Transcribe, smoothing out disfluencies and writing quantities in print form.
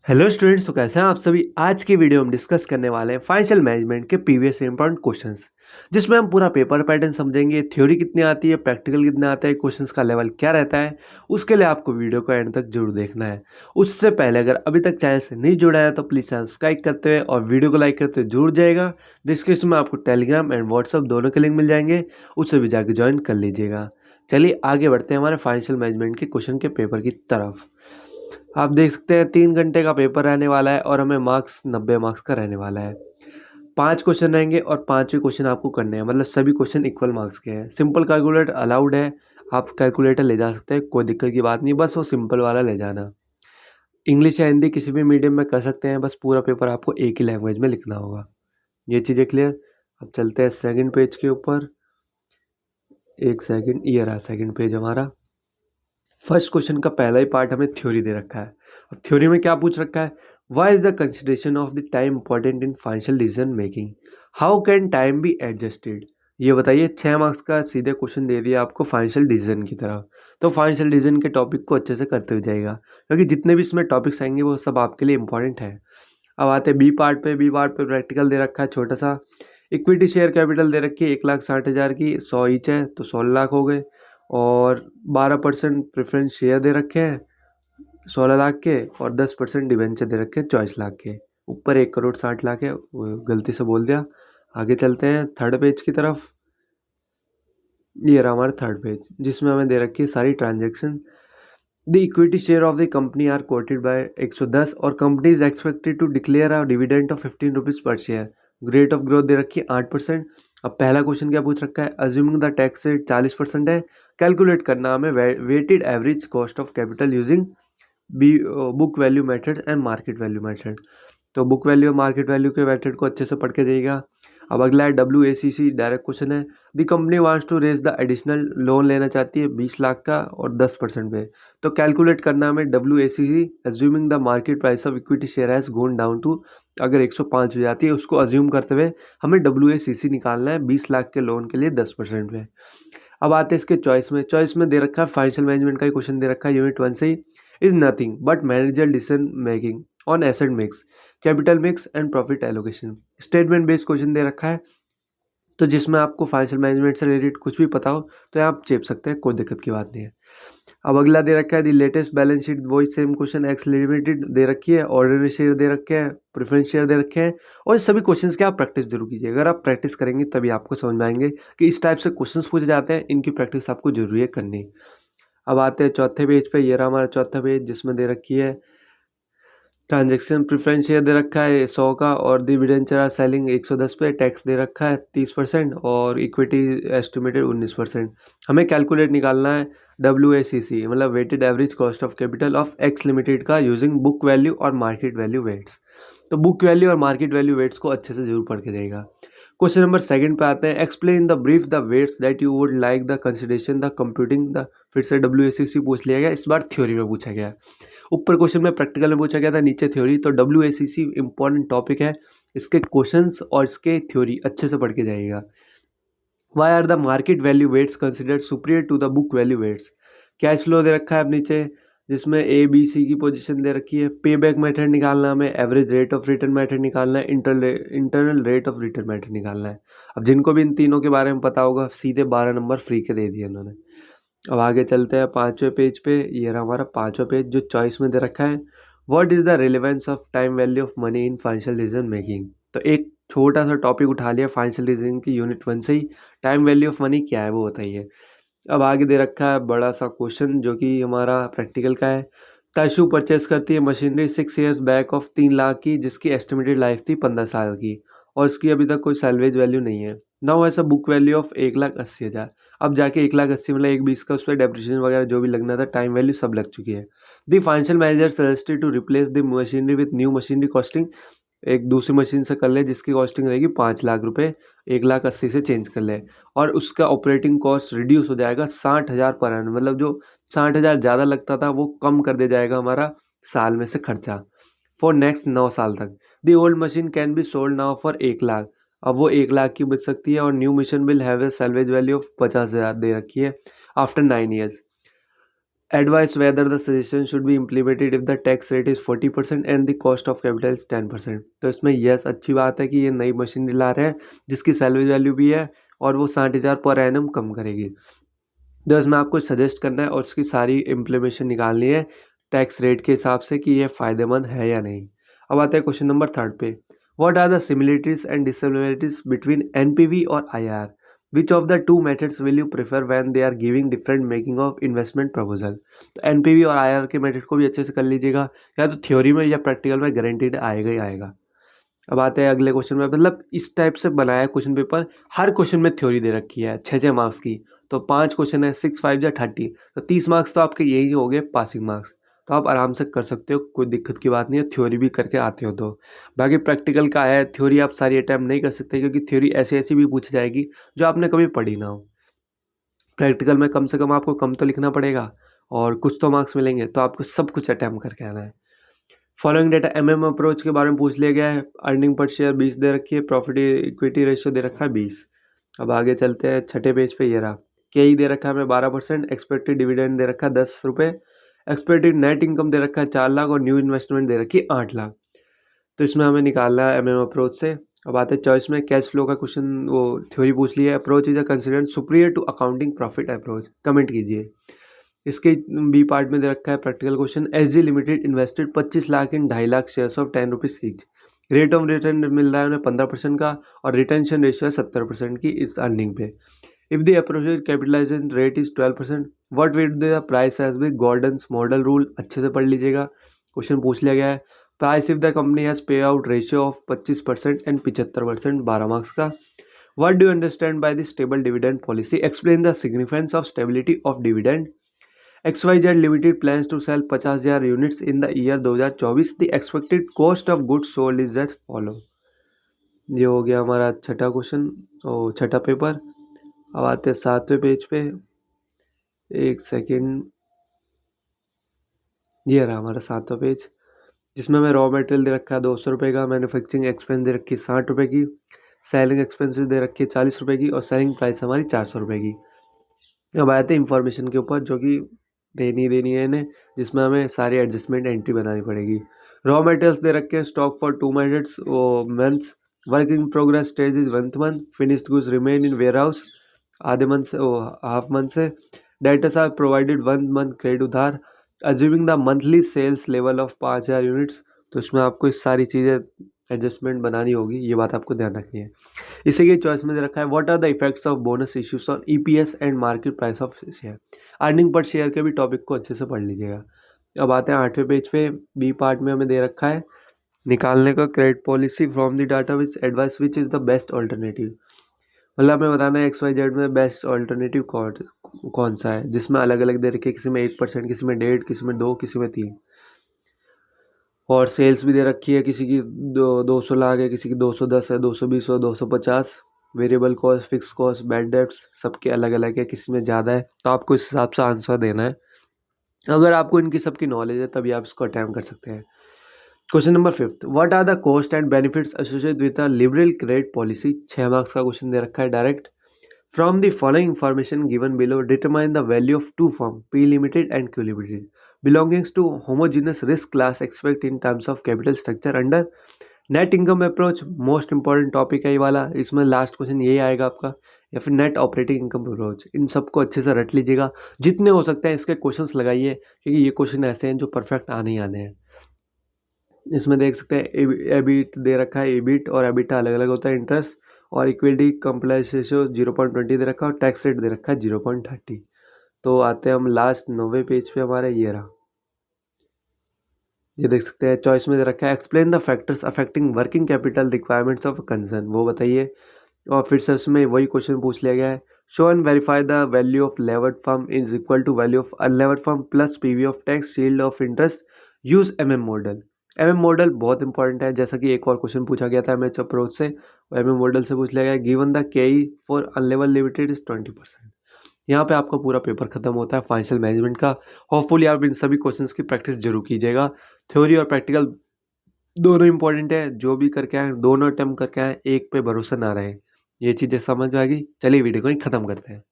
Hello students, तो कैसे हैं आप सभी। आज की वीडियो हम डिस्कस करने वाले हैं फाइनेंशियल मैनेजमेंट के प्रीवियस इंपॉर्टेंट क्वेश्चंस, जिसमें हम पूरा पेपर पैटर्न समझेंगे, थ्योरी कितनी आती है, प्रैक्टिकल कितना आता है, क्वेश्चंस का लेवल क्या रहता है। उसके लिए आपको वीडियो को एंड तक जरूर देखना है। उससे पहले अगर अभी तक चैनल से नहीं जुड़ा है तो प्लीज़ चैनल सब्सक्राइब करते हुए और वीडियो को लाइक करते हुए जुड़ जाएगा। डिस्क्रिप्शन में आपको टेलीग्राम एंड व्हाट्सअप दोनों के लिंक मिल जाएंगे, उससे भी जाकर ज्वाइन कर लीजिएगा। चलिए आगे बढ़ते हैं हमारे फाइनेंशियल मैनेजमेंट के क्वेश्चन के पेपर की तरफ। आप देख सकते हैं 3 घंटे का पेपर रहने वाला है और हमें मार्क्स 90 मार्क्स का रहने वाला है। 5 क्वेश्चन रहेंगे और 5 क्वेश्चन आपको करने हैं, मतलब सभी क्वेश्चन इक्वल मार्क्स के हैं। सिंपल कैलकुलेटर अलाउड है, आप कैलकुलेटर ले जा सकते हैं, कोई दिक्कत की बात नहीं, बस वो सिंपल वाला ले जाना। इंग्लिश या हिंदी किसी भी मीडियम में कर सकते हैं, बस पूरा पेपर आपको एक ही लैंग्वेज में लिखना होगा। ये चीज़ें क्लियर। अब चलते हैं सेकंड पेज के ऊपर। एक सेकंड, ये रहा सेकंड पेज हमारा। फर्स्ट क्वेश्चन का पहला ही पार्ट हमें थ्योरी दे रखा है। और थ्योरी में क्या पूछ रखा है, why is the consideration of the time important in financial decision making, how can time be adjusted. ये बताइए। 6 मार्क्स का सीधे क्वेश्चन दे दिया आपको फाइनेंशियल डिसीजन की तरह। तो फाइनेंशियल डिसीजन के टॉपिक को अच्छे से करते हुए जाएगा, क्योंकि जितने भी इसमें टॉपिक्स आएंगे वो सब आपके लिए इंपॉर्टेंट है। अब आते हैं बी पार्ट पे। बी पार्ट पे प्रैक्टिकल दे रखा है छोटा सा। इक्विटी शेयर कैपिटल दे रखी है 1,60,000 की, 100 ईच है तो 16 लाख हो गए। और 12% प्रेफरेंस शेयर दे रखे हैं 16 लाख के, और 10% डिवेंचर दे रखे हैं 24 लाख के। ऊपर 1,60,00,000 है, वो गलती से बोल दिया। आगे चलते हैं थर्ड पेज की तरफ। ये रहा हमारा थर्ड पेज, जिसमें हमें दे रखी है सारी transaction. The equity share of the company are quoted by 110 और company is expected to declare a dividend of 15 rupees per share. Rate of growth दे रखी है 8%। अब पहला क्वेश्चन क्या पूछ रखा है, अज्यूमिंग द टैक्स रेट 40% है, कैलकुलेट करना हमें weighted average cost of capital using B book value method and market value method. तो बुक वैल्यू और मार्केट वैल्यू के मेथड को अच्छे से पढ़ के देगा। अब अगला है WACC, डायरेक्ट क्वेश्चन है। The company wants to raise the additional loan, लेना चाहती है 20 लाख का और 10% पे। तो कैलकुलेट करना हमें WACC assuming the market price of equity share has gone down to, अगर 105 हो जाती है उसको अज्यूम करते हुए हमें WACC निकालना है 20 लाख के लोन के लिए 10% पे। अब आते हैं इसके चॉइस में। चॉइस में दे रखा है फाइनेंशियल मैनेजमेंट का ही क्वेश्चन दे रखा है यूनिट 1 से ही। Is nothing but manager decision making on asset mix, capital mix and profit allocation. Statement based question दे रखा है, तो जिसमें आपको फाइनेंशियल मैनेजमेंट से रिलेटेड कुछ भी पता हो तो आप चेप सकते हैं, कोई दिक्कत की बात नहीं है। अब अगला दे रखा है दी लेटेस्ट बैलेंस शीट, वही सेम क्वेश्चन। एक्स लिमिटेड दे रखी है, ऑर्डिनरी शेयर दे रखे हैं, प्रेफरेंस शेयर दे रखे हैं। और सभी क्वेश्चंस की आप प्रैक्टिस जरूर कीजिए। अगर आप प्रैक्टिस करेंगे तभी आपको समझ में आएंगे कि इस टाइप से क्वेश्चंस पूछे जाते हैं, इनकी प्रैक्टिस आपको जरूरी है करनी। अब आते हैं चौथे पेज पे। ये रहा हमारा चौथा पेज, जिसमें दे रखी है ट्रांजेक्शन। प्रेफरेंस शेयर दे रखा है 100 का और डिविडेंचर आर सेलिंग 110 पे। टैक्स दे रखा है 30% और इक्विटी एस्टिमेटेड 19%। हमें कैलकुलेट निकालना है WACC, मतलब weighted average cost of capital of X limited का, यूजिंग बुक वैल्यू और मार्केट वैल्यू वेट्स। तो बुक वैल्यू और मार्केट वैल्यू वेट्स को अच्छे से जरूर पढ़ के देगा। क्वेश्चन नंबर सेकंड पे आते हैं। Explain the brief the weights that you would like the consideration the computing the, फिर से WACC पूछ लिया गया, इस बार थ्योरी में पूछा गया। ऊपर क्वेश्चन में प्रैक्टिकल में पूछा गया था, नीचे थ्योरी। तो WACC इंपॉर्टेंट टॉपिक है, इसके क्वेश्चंस और इसके थ्योरी अच्छे से पढ़ के जाइएगा। Why are the market value weights considered superior to the book value weights. Cash flow दे रखा है अब नीचे, जिसमें ABC की पोजीशन दे रखी है। पे बैक मेथड निकालना है हमें, average rate of return method निकालना है, internal rate of return method निकालना है। अब जिनको भी इन तीनों के बारे में पता होगा, सीधे 12 नंबर फ्री के दे दिए उन्होंने। अब आगे चलते हैं 5वें पेज पे। ये रहा हमारा 5वां पेज, जो चॉइस में दे रखा है। What is the relevance of time value of money in financial decision making. तो एक छोटा सा टॉपिक उठा लिया फाइनेंशियल डिसीजन की यूनिट 1 से ही। टाइम वैल्यू ऑफ मनी क्या है वो बताइए। अब आगे दे रखा है बड़ा सा क्वेश्चन, जो कि हमारा प्रैक्टिकल का है। तयशु परचेस करती है machinery 6 years back of 3 lakh की, जिसकी एस्टिमेटेड लाइफ थी 15 साल की, और इसकी अभी तक कोई सैलवेज वैल्यू नहीं है। नाउ ऐसा बुक वैल्यू ऑफ 1,80,000। अब जाके 1,80,000 मतलब 1,20 का उस पर डेप्रिसिएशन वगैरह जो भी लगना था, टाइम वैल्यू सब लग चुकी है। The financial manager suggested to replace the machinery with new machinery costing, एक दूसरी मशीन से कर ले जिसकी कॉस्टिंग रहेगी 5 लाख रुपए, 1,80,000 से चेंज कर ले, और उसका ऑपरेटिंग कॉस्ट रिड्यूस हो जाएगा 60,000 पर एनम, मतलब जो 60,000 ज़्यादा लगता था वो कम कर दिया जाएगा हमारा साल में से खर्चा, फॉर नेक्स्ट 9 साल तक। The old machine can be sold now for 1 lakh. अब वो 1 लाख की बच सकती है, और new machine will have a salvage value of 50,000 दे रखी है after 9 years. Advice whether the suggestion should be implemented if the tax rate is 40% and the cost of capital is 10%। तो इसमें यस अच्छी बात है कि ये नई मशीनरी ला रहे हैं जिसकी सैलरी वैल्यू भी है और वो 60,000 पर एनम कम करेगी। तो इसमें आपको सजेस्ट करना है और उसकी सारी इम्प्लीमेशन निकालनी है टैक्स रेट के हिसाब से कि ये फ़ायदेमंद है या नहीं। अब आते हैं क्वेश्चन नंबर 3 पे। What are the similarities and dissimilarities between NPV और IR? Which of the two methods will you prefer when they are giving different making of investment proposal? तो एनपीवी और आईआर के मेथड को भी अच्छे से कर लीजिएगा, या तो थ्योरी में या प्रैक्टिकल में गारंटीड आएगा ही आएगा। अब आते हैं अगले क्वेश्चन में, मतलब इस टाइप से बनाया क्वेश्चन पेपर, हर क्वेश्चन में थ्योरी दे रखी है 6 मार्क्स की। तो 5 क्वेश्चन है, 6 5 या 30, तो 30 मार्क्स तो आपके यही हो गए पासिंग मार्क्स। तो आप आराम से कर सकते हो, कोई दिक्कत की बात नहीं है, थ्योरी भी करके आते हो तो। बाकी प्रैक्टिकल का है, थ्योरी आप सारी अटैम्प्ट नहीं कर सकते क्योंकि थ्योरी ऐसी ऐसी भी पूछी जाएगी जो आपने कभी पढ़ी ना हो। प्रैक्टिकल में कम से कम आपको कम तो लिखना पड़ेगा और कुछ तो मार्क्स मिलेंगे, तो आपको सब कुछ अटैम्प्ट करके आना है। फॉलोइंग डेटा अप्रोच के बारे में पूछ लिया गया है। अर्निंग पर शेयर 20 दे रखी है, प्रॉफिट इक्विटी रेशियो दे रखा है 20। अब आगे चलते हैं, छठे पेज पे ये रहा। के दे रखा है हमें 12%, एक्सपेक्टेड डिविडेंड दे रखा है 10 रुपये, एक्सपेक्टेड नेट इनकम दे रखा है 4 लाख और न्यू इन्वेस्टमेंट दे रखी है 8 लाख। तो इसमें हमें निकालना है अप्रोच से। अब आते हैं चॉइस में, कैश फ्लो का क्वेश्चन वो थ्योरी पूछ लिया है। Approach is a considered superior to accounting profit approach, comment कीजिए। इसके बी पार्ट में दे रखा है practical question. SG limited invested 25 lakh in 2.5 lakh shares of 10 rupees each. Rate of return मिल रहा है उन्हें 15% का और रिटेंशन रेशियो है 70% की इस अर्निंग पे। If the approached capitalisation rate is 12%, what will the price has be Gordon's model rule, अच्छे से पढ़ लीजिएगा, क्वेश्चन पूछ लिया गया है। Price if the company has pay out ratio of 25% and 75%, 12 marks का। What do you understand by the stable dividend policy, explain the significance of stability of dividend. XYZ Limited plans to sell 50,000 units in the year 2024. The expected cost of goods sold is as follow। ये हो गया हमारा छठा question और छठा paper. अब आते हैं 7वें पेज पे, एक सेकेंड, ये रहा हमारा 7वां पेज, जिसमें हमें रॉ मटेरियल दे रखा है 200 रुपये का, मैन्युफैक्चरिंग एक्सपेंस दे रखी है 60 रुपये की, सेलिंग एक्सपेंसिस दे रखी है 40 रुपये की और सेलिंग प्राइस हमारी 400 रुपये की। अब आते हैं इंफॉर्मेशन के ऊपर जो कि देनी है इन्हें, जिसमें हमें सारी एडजस्टमेंट एंट्री बनानी पड़ेगी। रॉ मटेरियल्स दे रखे हैं, स्टॉक फॉर 2 मंथ्स वो months, work in progress stage is 1 month, finished goods remain in ware house आधे मंथ से हाफ मंथ से, debtors are provided 1 month credit उधार, assuming the monthly sales level of 5,000 units. तो इसमें आपको इस सारी चीज़ें एडजस्टमेंट बनानी होगी, ये बात आपको ध्यान रखनी है। इसी की चॉइस में दे रखा है, what are the effects of bonus issues on EPS and market price of share. Earning पर शेयर के भी टॉपिक को अच्छे से पढ़ लीजिएगा। अब आते हैं 8वें पेज पे, बी पार्ट में हमें दे रखा है निकालने का credit policy from the data which advice which is the best alternative. मतलब हमें बताना है XYZ में बेस्ट ऑल्टरनेटिव कौन सा है, जिसमें अलग अलग दे रखे, किसी में 1%, किसी में 1.5%, किसी में 2%, किसी में 3%। और सेल्स भी दे रखी है, किसी की 200 लाख है, किसी की 210 है, 220 और 250। Variable cost, fix cost, bad debts सबके अलग अलग है, किसी में ज़्यादा है, तो आपको इस हिसाब से आंसर देना है। अगर आपको इनकी सबकी नॉलेज है तभी आप इसको अटैम्प्ट कर सकते हैं। Question number 5, what are the cost and benefits associated with a liberal credit policy. 6 marks का क्वेश्चन दे रखा है direct. From the following information given below determine the value of two firm P limited and Q limited belongings to homogeneous risk class expect in terms of capital structure under net income approach. Most important topic है ये वाला, इसमें last question यही आएगा आपका, या फिर net operating income approach. इन सबको अच्छे से रट लीजिएगा, जितने हो सकते हैं इसके क्वेश्चंस लगाइए, क्योंकि ये क्वेश्चन ऐसे हैं जो परफेक्ट आने ही आने हैं। इसमें देख सकते हैं एबिट दे रखा है, एबिट और एबिटा अलग अलग होता है, इंटरेस्ट और इक्विटी कंप्लाइंस रेशियो 0.20 दे रखा है और टैक्स रेट दे रखा है 0.30। तो आते हैं हम लास्ट 9वें पेज पे, हमारे ये रहा, ये देख सकते हैं चॉइस में दे रखा है, explain the factors affecting working capital requirements of concern, वो बताइए। और फिर से उसमें वही क्वेश्चन पूछ लिया गया है, show and verify the value of levered firm is equal to value of unlevered firm plus PV of tax shield of interest, use model. Model बहुत इंपॉर्टेंट है, जैसा कि एक और क्वेश्चन पूछा गया था अप्रोच से, मॉडल से पूछ लिया गया, गिवन द के फॉर अनलेवर्ड लिमिटेड इज 20%। यहाँ पे आपका पूरा पेपर खत्म होता है फाइनेंशियल मैनेजमेंट का। होपफुली आप इन सभी क्वेश्चंस की प्रैक्टिस जरूर कीजिएगा। थ्योरी और प्रैक्टिकल दोनों इंपॉर्टेंट है, जो भी करके आए दोनों अटेम्प्ट करके आए, एक पे भरोसा ना रहे। ये चीज़ें समझ आ गई। चलिए वीडियो को ही खत्म करते हैं।